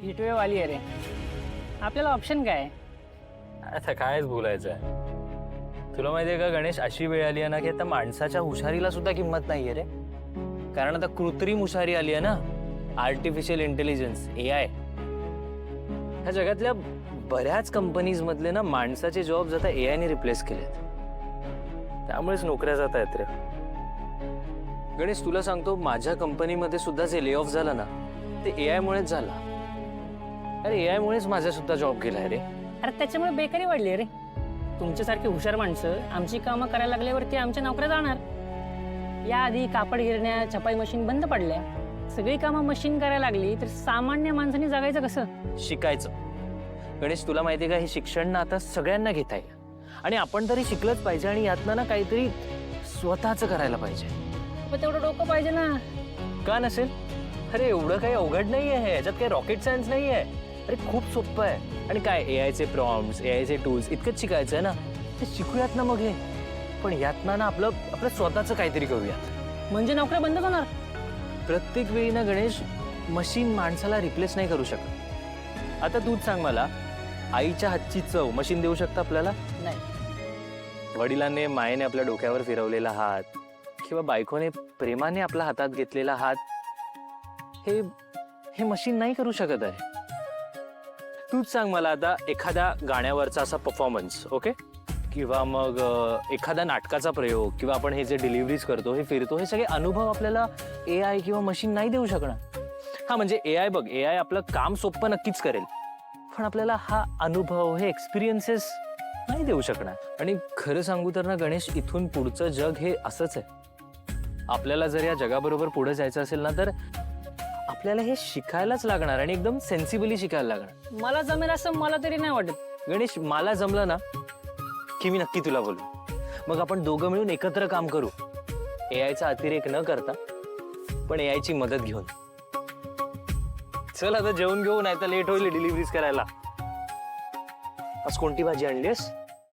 Heatwave आली आहे रे. आपल्याला ऑप्शन काय आहे? आता कायच बोलायचं आहे. तुला माहितीये का गणेश, अशी वेळ आली आहे ना की आता माणसाच्या हुशारीला सुद्धा किंमत नाहीये रे. कारण आता कृत्रिम हुशारी आली आहे ना, आर्टिफिशियल इंटेलिजन्स, AI. ह्या जगातल्या बऱ्याच कंपनीज मधले ना माणसाचे जॉब्स आता AI ने रिप्लेस केलेत. त्यामुळेच नोकऱ्या जात आहेत रे. गणेश तुला सांगतो, माझ्या कंपनीमध्ये सुद्धा जे ले ऑफ झालं ना ते AI मुळेच झालं. अरे AI मुळेच माझा सुद्धा जॉब गेलाय रे. अरे त्याच्यामुळे बेकारी वाढली आहे रे. तुमच्यासारखी हुशार माणसं आमची कामं करायला लागल्यावरती आमच्या नोकऱ्या जाणार. याआधी कापड गिरण्या, छपाई मशीन बंद पडल्या. सगळी कामं मशीन करायला लागली तर सामान्य माणसाने जगायचं कसं? शिकायचं. गणेश तुला माहितीये का, हे शिक्षण ना आता सगळ्यांना घेता येईल आणि आपण तरी शिकलंच पाहिजे आणि यातनं ना काहीतरी स्वतःचं करायला पाहिजे. पण तेवढं डोकं पाहिजे ना. का नसेल? अरे एवढं काही अवघड नाही आहे, याच्यात काही रॉकेट सायन्स नाही आहे. अरे खूप सोपं आहे. आणि काय AI चे प्रॉम्प्ट्स, AI चे टूल्स इतकंच शिकायचं आहे ना, ते शिकूयात ना मग हे. पण यातनं ना आपलं स्वतःचं काहीतरी करूयात. म्हणजे नोकऱ्या बंद होणार? प्रत्येक वेळी ना गणेश, मशीन माणसाला रिप्लेस नाही करू शकत. आता तूच सांग मला, आईच्या हातची चव मशीन देऊ शकतं आपल्याला? नाही. वडिलांनी मायेने आपल्या डोक्यावर फिरवलेला हात किंवा बायकोने प्रेमाने आपला हातात घेतलेला हात, हे मशीन नाही करू शकत आहे. तूच सांग मला आता, एखाद्या गाण्यावरचा असा परफॉर्मन्स, ओके, किंवा मग एखादा नाटकाचा प्रयोग, किंवा आपण हे जे डिलिव्हरीज करतो, हे फिरतो, हे सगळे अनुभव आपल्याला AI किंवा मशीन नाही देऊ शकणार. हा म्हणजे AI बघ, AI आपलं काम सोपं नक्कीच करेल, पण आपल्याला हा अनुभव, हे एक्सपिरियन्सेस नाही देऊ शकणार. आणि खरं सांगू तर ना गणेश, इथून पुढचं जग हे असंच आहे. आपल्याला जर या जगाबरोबर पुढे जायचं असेल ना, तर आपल्याला हे शिकायलाच लागणार आणि एकदम सेन्सिबली शिकायला लागणार. मला जमेल असं मला तरी नाही वाटत. गणेश मला जमलं ना की मी नक्की तुला बोलू. मग आपण दोघं मिळून एकत्र काम करू, AIचा अतिरेक न करता, पण AIची मदत घेऊन. चल आता जेवून घेऊ, नाही तर लेट होईल डिलिव्हरीज करायला. आज कोणती भाजी आणलीस?